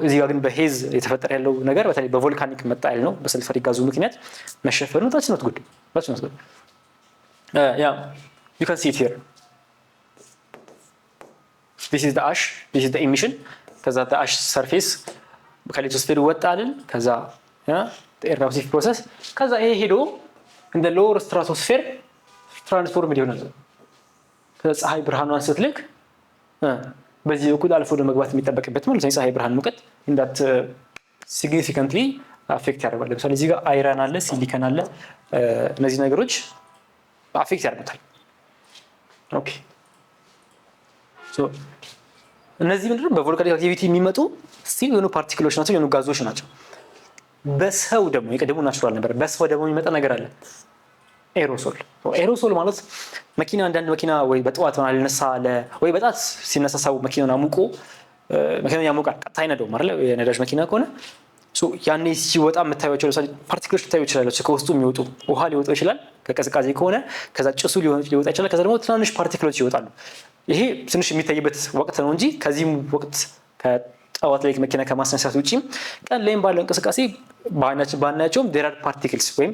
እዚህ ጋር ግን በሄዝ የተፈጠረ ያለው ነገር በተለይ በቮልካኒክ መጣ ያለ ነው በሰልፈሪክ ጋዙ ምክንያት መሸፈኑ that's not good yeah you can see it here this is the ash this is the emission ከዛ the ash surface ከሊቶስፌር ወጣልን ከዛ the eruptive process ከዛ ይሄ ሄዶ in the lower stratosphere ትራንስፎርም ይሆናል ከፀሐይ ብርሃኗን ስትልክ በዚህ በኩል አልፎ ለመግባት የሚጠበቅበት ማለት ነው ፀሐይ ብርሃን ሙቀት እንዳት significantly affect ያደርጋል ለምሳሌ እዚህ ጋር አይረን አለ ሲሊከን አለ እነዚህ ነገሮች affect ያደርጉታል ኦኬ እነዚህ ምንድነው በቮልካኒክ አክቲቪቲ የሚመጡ ስቲል የሆኑ ፓርቲክሎች ናቸው የሆኑ ጋዞች ናቸው በሰው ደግሞ የቀደሙ ናቹራል ነበር በሰው ደግሞ የሚመጣ ነገር አለ ኤሮሶል ማለት መኪና አንዳንድ መኪና ወይ በጠዋት አልነሳ ወይ በጣት ሲነሳሳው መኪናውን አሙቆ መኪናውን ያሞቃል ቀጥታ አይነደውም አይደል የነዳጅ መኪና ከሆነ ያኔ ሲወጣ መታየዋቸው ለምሳሌ ፓርቲክሎች ታዩ ይችላል ከውስጡ የሚወጡ ውሃ ሊወጣ ይችላል ከቀዝቃዜ ከሆነ ከዛ ጭሱ ሊወጣ ይችላል ከዛ ደግሞ ትናንሽ ፓርቲክሎች ይወጣሉ ይሄ ትንሽ የሚታይበት ወቅት ነው እንጂ ከዚህም ወቅት ከጠዋት ላይ መኪና ከማስነሳት ውጪ ቀን ላይም ባለው እንቅስቃሴ ባናያቸውም there are particles ወይም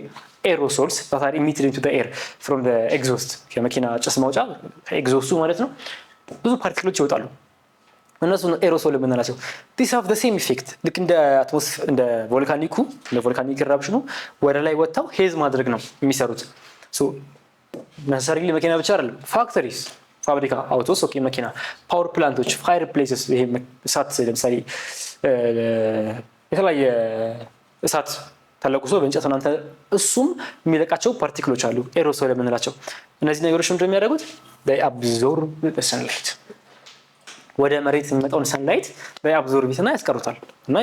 aerosols that are emitted into the air from the exhaust ከመኪና ጭስ ማውጫ ኤግዞስቱ ማለት ነው ብዙ ፓርቲክሎች ይወጣሉ እነሱ ኤሮሶል የምንላቸው these have the same effect ልክ እንደ አትሞስፌር እንደ ቮልካኒክ ኢራፕሽኑ ወደ ላይ ወጣው ሄዝ ማድረግ ነው የሚሰሩት necessarily መኪና ብቻ አይደለም ፋክተሪስ ፋብሪካ አውቶስ መኪና ፓወር ፕላንቶች ፋየር ፕሌስስ ይሄ እሳት ለምሳሌ የተለያየ እሳት ተለቁሶ በእንጨት እናንተ እሱም የሚለቃቸው ፓርቲክሎች አሉ ኤሮሶል የምንላቸው እነዚህ ነገሮች ምንድነው የሚያደርጉት they absorb the sunlight ወደ መሬት የሚመጣውን sunlight they absorb እና ያስቀሩታል እና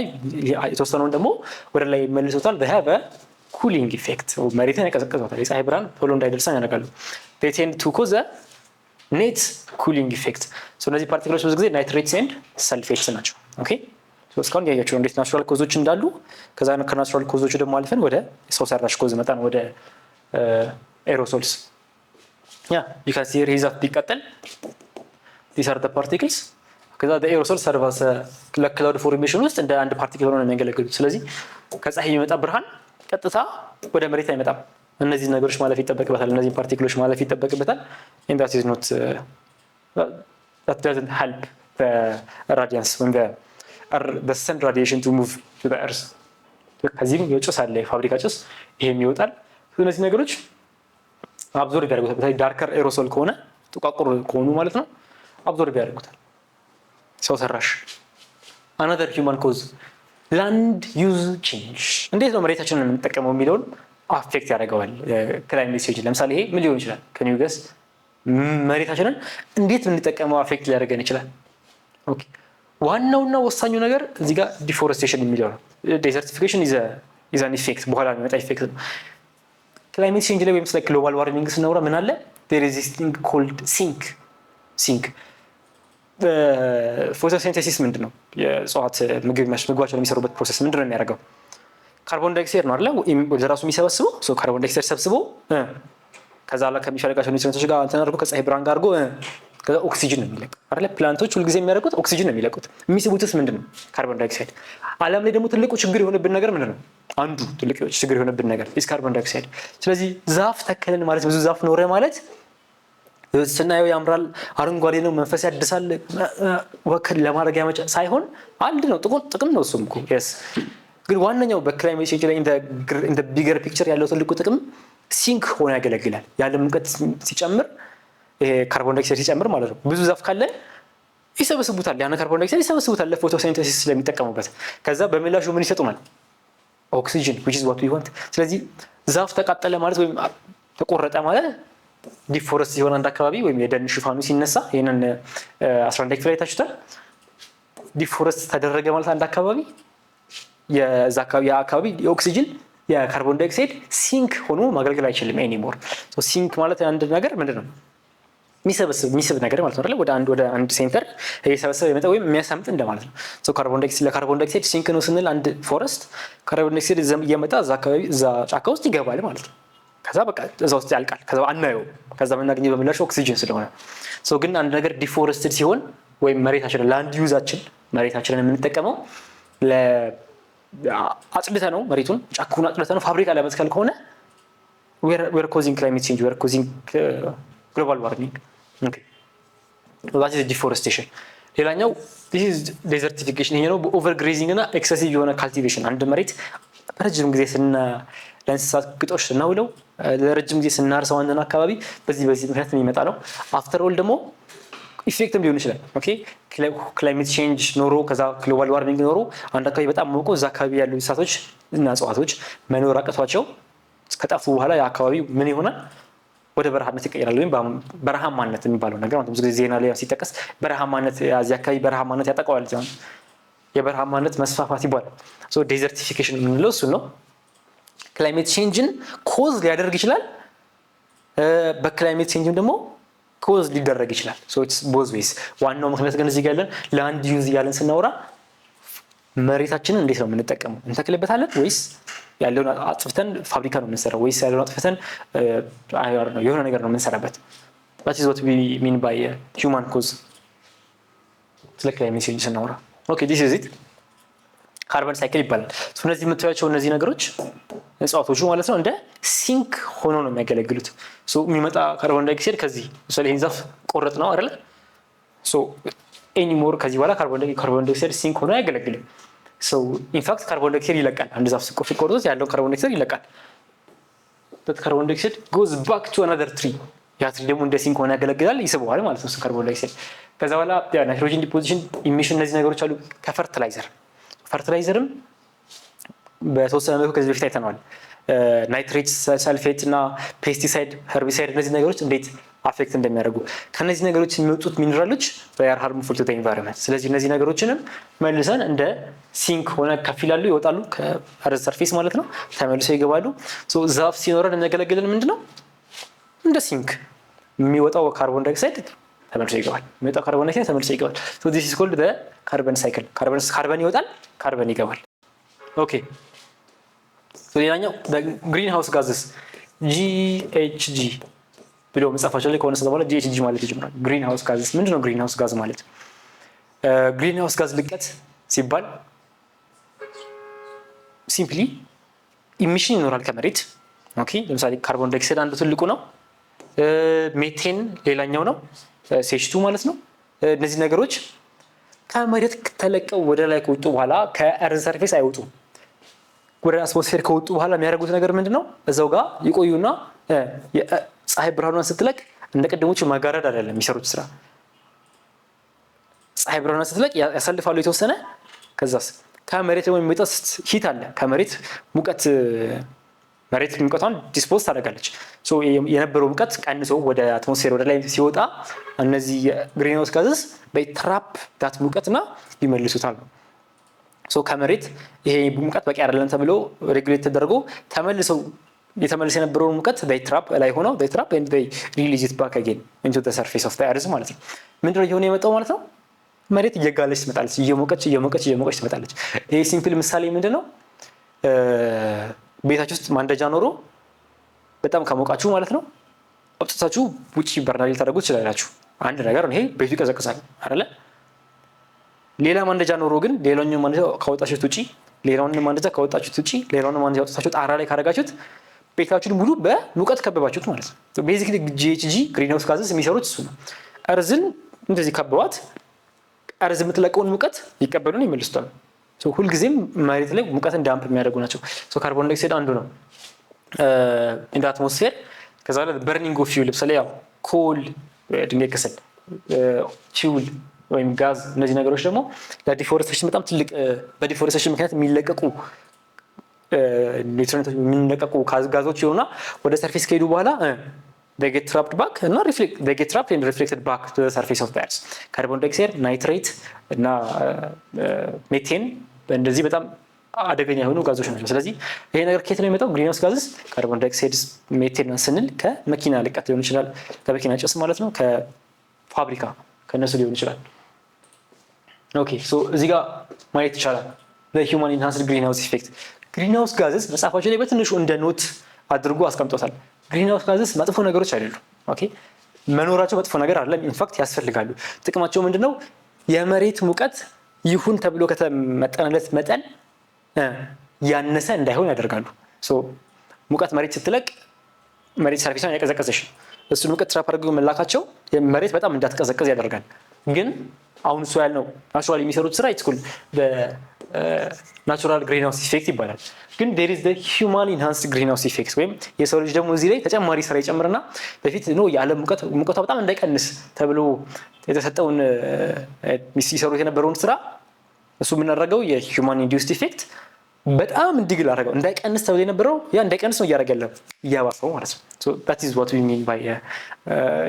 የተወሰነውን ደግሞ ወደ ላይ መልሶታል they have a cooling effect መሬትን ያቀዘቅዛታል የፀሐይ ብርሃን ቶሎ እንዳይደርሰን ያደርጋሉ they tend to cause a net cooling effect እነዚህ ፓርቲክሎች ብዙ ጊዜ ናይትሬትስ ኤንድ ሰልፌትስ ናቸው ኦኬ እስካሁን ያያችሁ እንዴት ናቹራል ኮዞች እንዳሉ ከዛ ከናቹራል ኮዞች ደግሞ አልፈን ወደ ሰው ሰራሽ ኮዝ መጣን ወደ ኤሮሶልስ you can see here is ቢቀጥል these are the particles ከዛ the aerosol serve as a cloud formation ውስጥ እንደ አንድ ፓርቲክል ሆኖ ነው የሚያገለግሉት ስለዚህ ከፀሐይ የሚመጣ ብርሃን ቀጥታ ወደ መሬት አይመጣም እነዚህ ነገሮች ማለፍ ይተበቅበታል እነዚህ ፓርቲክሎች ማለፍ ይተበቅበታል and that is not that doesn't help the radiance when the sun radiation to move to the earth ከዚህም የጭስ አለ ፋብሪካ ጭስ ይሄም ይወጣል እነዚህ ነገሮች አብዞርብ ያደርጉታል በተለይ ዳርከር ኤሮሶል ከሆነ ጥቋቁር ከሆኑ ማለት ነው አብዞርብ ያደርጉታል ሰው ሰራሽ another human cause land use change እንዴት ነው መሬታችንን የምንጠቀመው የሚለውን አፌክት ያደርጋል ክላይሜት ቼንጅ ለምሳሌ ይሄ ምን ሊሆን ይችላል can you guess መሬታችንን እንዴት እንጠቀመው አፌክት ሊያደርገን ይችላል ኦኬ ዋናውና ወሳኙ ነገር እዚህ ጋር ዲፎሬስቴሽን የሚለው ነው ዴዘርቲፊኬሽን is an effect በኋላ የሚመጣ ኢፌክት ነው ክላይሜት ቼንጅ ላይ ወይም ስለ ግሎባል ዋርሚንግ ስናወራ ምን አለ there is this thing called sink ፎቶሲንተሲስ ምንድነው የእጽዋት ምግባቸውን የሚሰሩበት ፕሮሰስ ምንድነው የሚያደርገው ካርቦን ዳይኦክሳይድ ነው አይደል ወደ ራሱ የሚሰበስበው ካርቦን ዳይኦክሳይድ ሰብስቦ ከዛ ላይ ከሚፈልጋቸው ኒውትሪየንቶች ጋር እንትን አድርጎ ከፀሐይ ብርሃን ጋር አድርጎ ከዛ ኦክሲጅን ነው የሚለቀው አይደል ፕላንቶች ሁሉ ጊዜ የሚያደርጉት ኦክሲጅን ነው የሚለቁት የሚስቡትስ ምንድነው ካርቦን ዳይኦክሳይድ ዓለም ላይ ደግሞ ትልቁ ችግር የሆነብን ነገር ምንድነው አንዱ ትልቁ ችግር የሆነብን ነገር ካርቦን ዳይኦክሳይድ ስለዚህ ዛፍ ተከለን ማለት ብዙ ዛፍ ኖረ ማለት ስናየው ያምራል አረንጓዴ ነው መንፈስ ያድሳል ወከል ለማድረግ ያመጣ ሳይሆን አንድ ነው ጥቅም ነው እሱም እኮ yes ግን ዋናው በክላይሜት ቼንጅ ላይ in the bigger picture ያለው ትልቁ ጥቅም ሲንክ ሆኖ ያገለግላል ያለ ሙቀት ሲጨምር ይሄ ካርቦን ዳይኦክሳይድ ሲጨምር ማለት ነው ብዙ ዛፍ ካለ ይሰበስቡታል ያን ካርቦን ዳይኦክሳይድ ይሰበስቡታል ለፎቶሲንተሲስ ስለሚጠቀሙበት ከዛ በምላሹ ምን ይሰጡናል ኦክሲጅን which is what we want ስለዚህ ዛፍ ተቃጠለ ማለት ወይም ተቆረጠ ማለት ዲፎረስት ሲሆን አንድ አካባቢ ወይም የደን ሽፋኑ ሲነሳ ይሄንን 11 ክፍል አይታችሁታል ዲፎረስት ተደረገ ማለት አንድ አካባቢ የአካባቢ የኦክሲጅን የካርቦን ዳይኦክሳይድ ሲንክ ሆኖ ማገልገል አይችልም ኤኒሞር ሲንክ ማለት አንድ ነገር ምንድነው የሚሰበስብ ነገር ማለት ነው አይደል ወደ አንድ ሴንተር እየሰበሰበ የመጣ ወይም የሚያሳምጥ እንደማለት ነው ካርቦን ዳይኦክሳይድ ሲንክ ነው ስንል አንድ ፎረስት ካርቦን ዳይኦክሳይድ እየመጣ እዛ አካባቢ እዛ ጫካ ውስጥ ይገባል ማለት ነው ከዛ በቃ እዛ ውስጥ ያልቃል ከዛ አናየው ከዛ የምናገኘው በምላሽ ኦክሲጅን ስለሆነ ግን አንድ ነገር ዲፎረስትድ ሲሆን ወይም መሬታችንን ላንድ ዩዛችን መሬታችንን የምንጠቀመው አጽድተ ነው መሬቱን ጫካውን አጽድተ ነው ፋብሪካ ለመትከል ከሆነ we're causing climate change, we're causing global warming. Okay, so that is deforestation. ሌላኛው this is desertification። ይሄ ነው overgrazing እና excessive የሆነ cultivation። አንድ መሬት በረጅም ጊዜ ለእንስሳት ግጦሽ ስናውለው ለረጅም ጊዜ ስናርሰው አንድን አካባቢ በዚህ ምክንያት የሚመጣ ነው። after all ደግሞ ኢፌክትም ሊሆን ይችላል። ኦኬ ክላይሜት ቼንጅ ኖሮ ከዛ ግሎባል ዋርሚንግ ኖሮ አንድ አካባቢ በጣም ሞቆ እዛ አካባቢ ያሉ እንስሳቶች እና እጽዋቶች መኖር አቅቷቸው ከጠፉ በኋላ የአካባቢ ምን ይሆናል? ወደ በረሃነት ይቀየራል። ወይም በረሃማነት የሚባለው ነገር ማለት ብዙ ጊዜ ዜና ላይ ሲጠቀስ በረሃማነት ያዚህ አካባቢ በረሃማነት ያጠቃዋል። ያን የበረሃማነት መስፋፋት ይባላል። ሶ ዴዘርቲፊኬሽን የምንለው እሱ ነው። ክላይሜት ቼንጅን ኮዝ ሊያደርግ ይችላል። በክላይሜት ቼንጅም ደግሞ ኮዝ ሊደረግ ይችላል። ሶ ኢትስ ቦዝ ዌይስ። ዋናው ምክንያት ግን እዚህ ጋር ያለን ላንድ ዩዝ ያለን ስናወራ መሬታችንን እንዴት ነው የምንጠቀመው? እንተክልበታለን ወይስ ያለውን አጥፍተን ፋብሪካ ነው የምንሰራው? ወይስ ያለውን አጥፍተን የሆነ ነገር ነው የምንሰራበት? that is what we mean by human cause ስለ ክላይሜት ቼንጅ ስናወራ። ኦኬ this is it ካርበን ሳይክል ይባላል። እነዚህ የምታዩቸው እነዚህ ነገሮች እጽዋቶቹ ማለት ነው እንደ ሲንክ ሆኖ ነው የሚያገለግሉት። የሚመጣ ካርቦን ዳይኦክሳይድ ከዚህ ለምሳሌ ይሄን ዛፍ ቆረጥ ነው አይደለ? ኤኒሞር ከዚህ በኋላ ካርቦን ዳይኦክሳይድ ሲንክ ሆኖ አያገለግልም። ኢንፋክት ካርቦን ዳይኦክሳይድ ይለቃል። አንድ ዛፍ ሲቆርጡት ያለው ካርቦን ዳይኦክሳይድ ይለቃል። ካርቦን ዳይኦክሳይድ ጎዝ ባክ ቱ አናዘር ትሪ። ያ ትሪ ደግሞ እንደ ሲንክ ሆኖ ያገለግላል፣ ይስበዋል ማለት ነው ካርቦን ዳይኦክሳይድ። ከዛ በኋላ ናይትሮጅን ዲፖዚሽን፣ ኢሚሽን፣ እነዚህ ነገሮች አሉ። ፈርቲላይዘርም በተወሰነ መልኩ ከዚህ በፊት አይተነዋል። ናይትሬት፣ ሰልፌት እና ፔስቲሳይድ፣ ሄርቢሳይድ እነዚህ ነገሮች እንዴት አፌክት እንደሚያደርጉ ከነዚህ ነገሮች የሚወጡት ሚኒራሎች they are harmful to the environment። ስለዚህ እነዚህ ነገሮችንም መልሰን እንደ ሲንክ ሆነ ከፍ ይላሉ፣ ይወጣሉ ከአርዝ ሰርፌስ ማለት ነው፣ ተመልሰው ይገባሉ። ዛፍ ሲኖረን የሚያገለግለን ምንድነው? እንደ ሲንክ የሚወጣው ካርቦን ዳይኦክሳይድ ተመልሶ ይገባል፣ የሚወጣው ካርቦን ዳይኦክሳይድ ተመልሶ ይገባል። this is called the carbon cycle። ካርበን ይወጣል፣ ካርበን ይገባል። ኦኬ ሌላኛው ግሪን ሃውስ ጋዝስ GHG ብሎ መጻፋቸው ላይ ከሆነ በኋላ GHG ማለት ይጀምራል። ግሪን ሃውስ ጋዝስ ምንድነው? ግሪን ሃውስ ጋዝ ማለት ግሪን ሃውስ ጋዝ ልቀት ሲባል ሲምፕሊ ኢሚሽን ይኖራል ከመሬት። ኦኬ ለምሳሌ ካርቦን ዳይኦክሳይድ አንዱ ትልቁ ነው። ሜቴን ሌላኛው ነው፣ CH2 ማለት ነው። እነዚህ ነገሮች ከመሬት ተለቀው ወደ ላይ ከወጡ በኋላ ከአርዝ ሰርፌስ አይወጡም። ወደ አትሞስፌር ከወጡ በኋላ የሚያደርጉት ነገር ምንድነው? እዛው ጋር ይቆዩና ፀሐይ ብርሃኗን ስትለቅ እንደ ቀደሞቹ ማጋረድ አይደለም የሚሰሩት ስራ። ፀሐይ ብርሃኗን ስትለቅ ያሳልፋሉ የተወሰነ። ከዛስ ከመሬት ደግሞ የሚወጣ ሂት አለ። ከመሬት ሙቀት መሬት ሙቀቷን ዲስፖዝ ታደርጋለች። የነበረው ሙቀት ቀንሶ ወደ አትሞስፌር ወደ ላይ ሲወጣ እነዚህ ግሪን ሃውስ ጋዝስ በትራፕ ዳት ሙቀትና ይመልሱታል። ከመሬት ይሄ ሙቀት በቂ አይደለም ተብሎ ሬጉሌት ተደርጎ የተመለሰ የነበረውን ሙቀት ትራፕ ላይ ሆነው ትራፕ and they release it back again into the surface of the earth ማለት ነው። ምንድነው እየሆነ የመጣው ማለት ነው? መሬት እየጋለች ትመጣለች፣ እየሞቀች ትመጣለች። ይሄ ሲምፕል ምሳሌ ምንድነው? ቤታችሁ ውስጥ ማንደጃ ኖሮ በጣም ከሞቃችሁ ማለት ነው አውጥታችሁ ውጪ በርናል ልታደርጉ ትችላላችሁ። አንድ ነገር ነው ይሄ፣ ቤቱ ይቀዘቅዛል አይደለ? ሌላ ማንደጃ ኖሮ ግን ሌላኛው ማንደጃ ካወጣችሁት ውጪ፣ ሌላውን ማንደጃ ካወጣችሁት ውጪ፣ ሌላውን ማንደጃ አውጥታችሁ ጣራ ላይ ካደረጋችሁት ቤታችሁን ሙሉ በሙቀት ከበባችሁት ማለት ነው። ቤዚክሊ GHG ግሪን ሃውስ ጋዝስ የሚሰሩት እሱ ነው። እርዝን እንደዚህ ከበዋት እርዝ የምትለቀውን ሙቀት ይቀበሉን ይመልሱታል። ሁልጊዜም መሬት ላይ ሙቀትን ዳምፕ የሚያደርጉ ናቸው። ካርቦን ዳይኦክሳይድ አንዱ ነው እንደ አትሞስፌር። ከዛ ላይ በርኒንግ ኦፍ ፊውል ለምሳሌ ያው ኮል፣ ድንጋይ ከሰል፣ ፊውል ወይም ጋዝ፣ እነዚህ ነገሮች ደግሞ ለዲፎሬስቴሽን በጣም ትልቅ በዲፎሬስቴሽን ምክንያት የሚለቀቁ ኒውትሪየንቶች የሚለቀቁ ጋዞች ይሆኑና ወደ ሰርፌስ ከሄዱ በኋላ they get trapped back እና they get trapped and reflected back to the surface of the earth። ካርቦን ዳይኦክሳይድ፣ ናይትሬት እና ሜቴን እንደዚህ በጣም አደገኛ የሆኑ ጋዞች ናቸው። ስለዚህ ይሄ ነገር ከየት ነው የሚመጣው? ግሪን ሃውስ ጋዝስ ካርቦን ዳይኦክሳይድ፣ ሜቴን ስንል ከመኪና ልቀት ሊሆን ይችላል፣ ከመኪና ጭስ ማለት ነው፣ ከፋብሪካ ከነሱ ሊሆን ይችላል። ኦኬ እዚህ ጋር ማየት ይቻላል ለሂውማን ኢንሃንስድ ግሪን ሃውስ ኢፌክት። ግሪን ሃውስ ጋዝስ መጽሐፋቸው ላይ በትንሹ እንደ ኖት አድርጎ አስቀምጦታል። ግሪን ሃውስ ጋዝስ መጥፎ ነገሮች አይደሉም። ኦኬ መኖራቸው መጥፎ ነገር አይደለም። ኢንፋክት ያስፈልጋሉ። ጥቅማቸው ምንድነው? የመሬት ሙቀት ይሁን ተብሎ ከተመጠነለት መጠን ያነሰ እንዳይሆን ያደርጋሉ። ሙቀት መሬት ስትለቅ መሬት ሰርፌሷን ያቀዘቀዘሽ እሱን ሙቀት ትራፕ አድርገው መላካቸው መሬት በጣም እንዳትቀዘቀዝ ያደርጋል። ግን አሁን እሱ ያልነው ናቹራሊ የሚሰሩት ስራ ኢትስ ኮልድ ናቹራል ግሪንሃውስ ኢፌክት ይባላል። ግን there is the human enhanced greenhouse effect ወይም የሰው ልጅ ደግሞ እዚህ ላይ ተጨማሪ ስራ ይጨምርና በፊት ነው የዓለም ሙቀቷ በጣም እንዳይቀንስ ተብሎ የተሰጠውን ሲሰሩት የነበረውን ስራ እሱ የምናደርገው የሂውማን ኢንዲዩስድ ኢፌክት በጣም እንዲግል አደረገው። እንዳይቀንስ ተብሎ የነበረው ያ እንዳይቀንስ ነው እያደረገ ያለው እያባሰው ማለት ነው። so that is what we mean by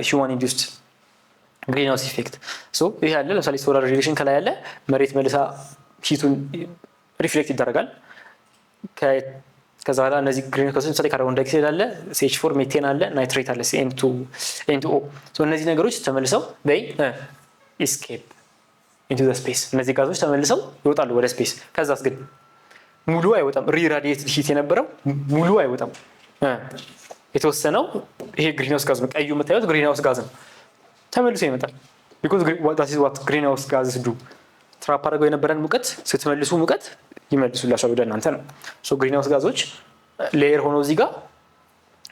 human induced greenhouse effect። ይሄ ያለ ለምሳሌ ሶላር ሬዲዬሽን ከላይ ያለ መሬት መልሳ ሂቱን ሪፍሌክት ይደረጋል። ከዛ በኋላ እነዚህ ግሪንሃውስ ጋዞች ለምሳሌ ካርቦን ዳይኦክሳይድ አለ፣ CH4 ሜቴን አለ፣ ናይትሬት አለ N2O። እነዚህ ነገሮች ተመልሰው they escape into the space። እነዚህ ጋዞች ተመልሰው ይወጣሉ ወደ ስፔስ። ከዛስ ግን ሙሉ አይወጣም። ሪራዲየትድ ሂት የነበረው ሙሉ አይወጣም። የተወሰነው ይሄ ግሪንሃውስ ጋዝ ነው። ቀዩ የምታዩት ግሪንሃውስ ጋዝ ነው። ተመልሶ ይመጣል። because that is what greenhouse gases do። ትራፕ አድርገው የነበረን ሙቀት ስትመልሱ ሙቀት ይመልሱላችኋል ወደ እናንተ ነው። ግሪንሃውስ ጋዞች ሌየር ሆኖ እዚህ ጋር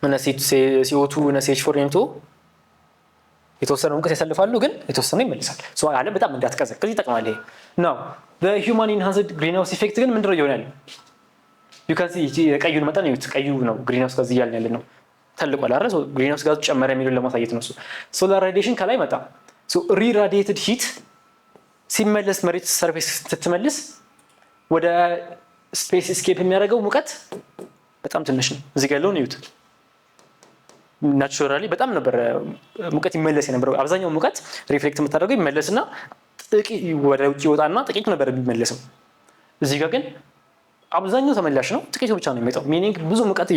እና CO2 እና CH4 N2O የተወሰነ ሙቀት ያሳልፋሉ፣ ግን የተወሰነ ይመልሳል። ዓለም በጣም እንዳትቀዘቅዝ ይጠቅማል። ይሄ ነው the human enhanced greenhouse effect። ግን ምንድነው ይሆናል? you can see ቀዩን መጠን ነው ቀዩ ነው ግሪንሃውስ ጋዝ እያልን ያለ ነው። ተልቋል አይደል? ግሪንሃውስ ጋዝ ጨመረ የሚሉን ለማሳየት ነው። ሶላር ሬዲዬሽን ከላይ መጣ። ሪራዲየትድ ሂት ሲመለስ መሬት ሰርፌስ ስትመልስ ወደ ስፔስ ኤስኬፕ የሚያደርገው ሙቀት በጣም ትንሽ ነው። እዚህ ጋር ያለውን እዩት። ናቹራሊ በጣም ነበር ሙቀት ይመለስ የነበረው። አብዛኛው ሙቀት ሪፍሌክት የምታደርገው ይመለስና ጥቂት ወደ ውጭ ይወጣና ጥቂት ነበር የሚመለሰው። እዚህ ጋር ግን አብዛኛው ተመላሽ ነው፣ ጥቂቱ ብቻ ነው የሚመጣው። ሚኒንግ ብዙ ሙቀት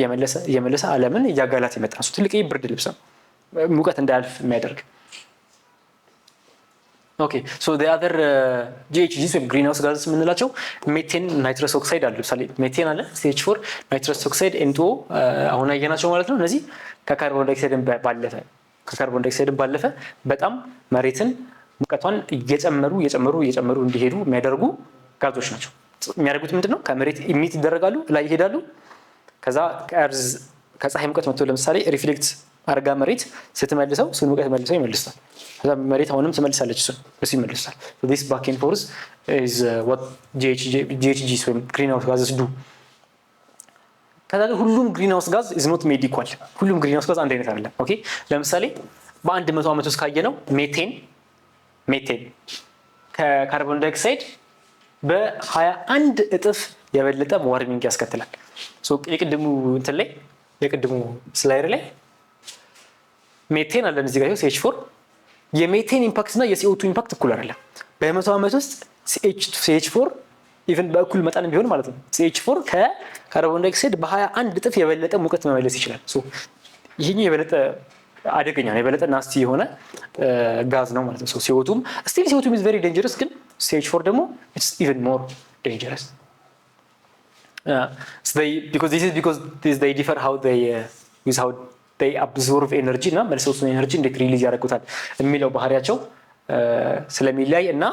እየመለሰ ዓለምን እያጋላት የመጣ ነው። ትልቅ ብርድ ልብስ ነው ሙቀት እንዳያልፍ የሚያደርግ። ኦኬ the other GHGs ወይም ግሪንሃውስ ጋዝስ የምንላቸው ሜቴን፣ ናይትረስ ኦክሳይድ አሉ። ለምሳሌ ሜቴን አለ፣ CH4፣ ናይትረስ ኦክሳይድ፣ N2O አሁን ያየናቸው ማለት ነው። እነዚህ ከካርቦን ዳይኦክሳይድ ባለፈ በጣም መሬትን ሙቀቷን እየጨመሩ እንዲሄዱ የሚያደርጉ ጋዞች ናቸው። የሚያደርጉት ምንድነው? ከመሬት ኢሚት ይደረጋሉ፣ ላይ ይሄዳሉ። ከዛ ከፀሐይ ሙቀት መጥቶ ለምሳሌ ሪፍሌክት አርጋ መሬት ስትመልሰው እሱን ሙቀት መልሰው ይመልሳል። ከዛ መሬት አሁንም ትመልሳለች፣ እሱ ይመልሳል። this back and forth is what GHGs ወይም greenhouse gases do። ከዛ ሁሉም ግሪንሃውስ ጋዝ is not made equal። ሁሉም ግሪንሃውስ ጋዝ አንድ አይነት አይደለም። ኦኬ ለምሳሌ በ100 ዓመት ውስጥ ካየነው ሜቴን ከካርቦን ዳይኦክሳይድ በ21 እጥፍ የበለጠ ዋርሚንግ ያስከትላል። የቅድሙ ስላይድ ላይ ሜቴን አለን እዚህ ጋር CH4 የሜቴን ኢምፓክት እና የCO2 ኢምፓክት እኩል አይደለም። በ100 ዓመት ውስጥ CH4 ኢቭን በእኩል መጠን ቢሆን ማለት ነው CH4 ከካርቦን ዳይኦክሳይድ በ21 እጥፍ የበለጠ ሙቀት መመለስ ይችላል። ይሄኛው የበለጠ አደገኛ ነው፣ የበለጠ ናስቲ የሆነ ጋዝ ነው ማለት ነው። CO2 still CO2 is very dangerous፣ ግን CH4 ደግሞ it's even more dangerous because they differ how they absorb energy እና መልሰው እሱን ኤነርጂ እንዴት ሪሊዝ ያደርጉታል የሚለው ባህሪያቸው ስለሚለያይ እና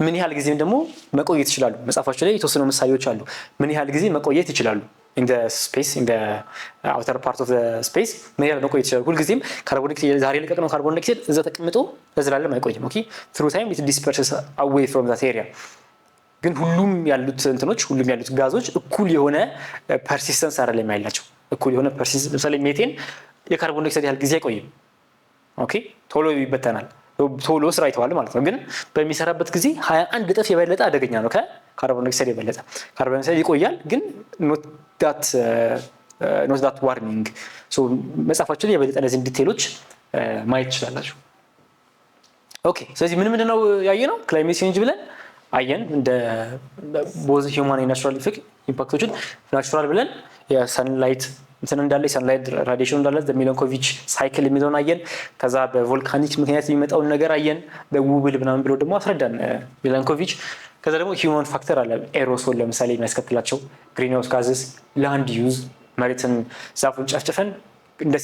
ምን ያህል ጊዜም ደግሞ መቆየት ይችላሉ። መጽሐፋቸው ላይ የተወሰኑ ምሳሌዎች አሉ። ምን ያህል ጊዜ መቆየት ይችላሉ in the outer part of the space ምን ያህል መቆየት ይችላሉ። ሁልጊዜም ካርቦን ዳይኦክሳይድ ዛሬ ለቀቅነው ካርቦን ዳይኦክሳይድ እዛ ተቀምጦ ለዘላለም አይቆይም። ኦኬ through time it disperses away from that area። ግን ሁሉም ያሉት ጋዞች እኩል የሆነ ፐርሲስተንስ አይደለም ያላቸው። እኩል የሆነ ፐርሲስተንስ ለምሳሌ ሜቴን የካርቦን ዳይኦክሳይድ ያህል ጊዜ አይቆይም። ኦኬ ቶሎ ይበተናል፣ ቶሎ ስራ ይተዋል ማለት ነው። ግን በሚሰራበት ጊዜ 21 እጥፍ የበለጠ አደገኛ ነው ከካርቦን ዳይኦክሳይድ የበለጠ። ካርቦን ዳይኦክሳይድ ይቆያል፣ ግን not that warming። መጽሐፋችን የበለጠ እነዚህ ዲቴሎች ማየት ትችላላችሁ። ኦኬ ስለዚህ ምን ነው ያየነው? ክላይሜት ቼንጅ ብለን አየን እንደ ቦዝ ሂውማን ናቹራል ኢምፓክቶችን ናቹራል ብለን የሰንላይት እንዳለ ሰንላይት ራዲዬሽን እንዳለ ሚላንኮቪች ሳይክል የሚለውን አየን። ከዛ በቮልካኒክ ምክንያት የሚመጣውን ነገር አየን በውብል ምናምን ብሎ ደግሞ አስረዳን ሚላንኮቪች። ከዛ ደግሞ ሂውማን ፋክተር አለ፣ ኤሮሶል ለምሳሌ የሚያስከትላቸው ግሪንሃውስ ጋዝስ፣ ላንድ ዩዝ መሬትን ዛፉን ጨፍጭፈን እንደ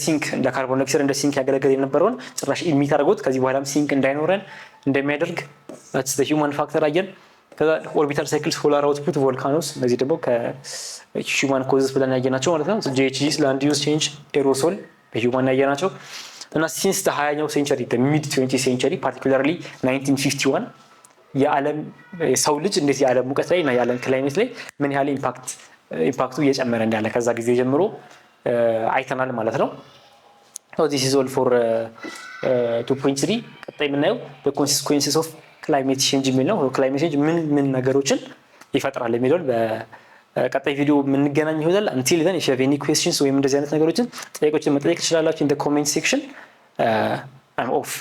ካርቦን ዳይኦክሳይድ እንደ ሲንክ ያገለገለ የነበረውን ጭራሽ ኢሚት አድርጎት ከዚህ በኋላም ሲንክ እንዳይኖረን እንደሚያደርግ that's the human factor አየን። ከዛ ኦርቢታል ሳይክልስ፣ ፖላር አውትፑት፣ ቮልካኖስ እነዚህ ደግሞ ከሂውማን ኮዝስ ብለን ያየናቸው ማለት ነው። GHGs ላንድ ዩዝ ቼንጅ፣ ኤሮሶል በሂውማን ያየናቸው እና ሲንስ ዘ 20ኛው ሴንቸሪ ሚድ 20 ሴንቸሪ ፓርቲኩላርሊ 1951 የዓለም ሰው ልጅ እንዴት የዓለም ሙቀት ላይ እና የዓለም ክላይሜት ላይ ምን ያህል ኢምፓክቱ እየጨመረ እንዳለ ከዛ ጊዜ ጀምሮ አይተናል ማለት ነው። So this is all for 2.3 ቀጣይ የምናየው the consequences of climate change የሚል ነው። climate change ምን ነገሮችን ይፈጥራል የሚለውን በቀጣይ ቪዲዮ የምንገናኝ ይሆናል። until then if you have any questions ወይም እንደዚህ አይነት ነገሮችን ጥያቄዎችን መጠየቅ ትችላላችሁ in the comment section. I'm off.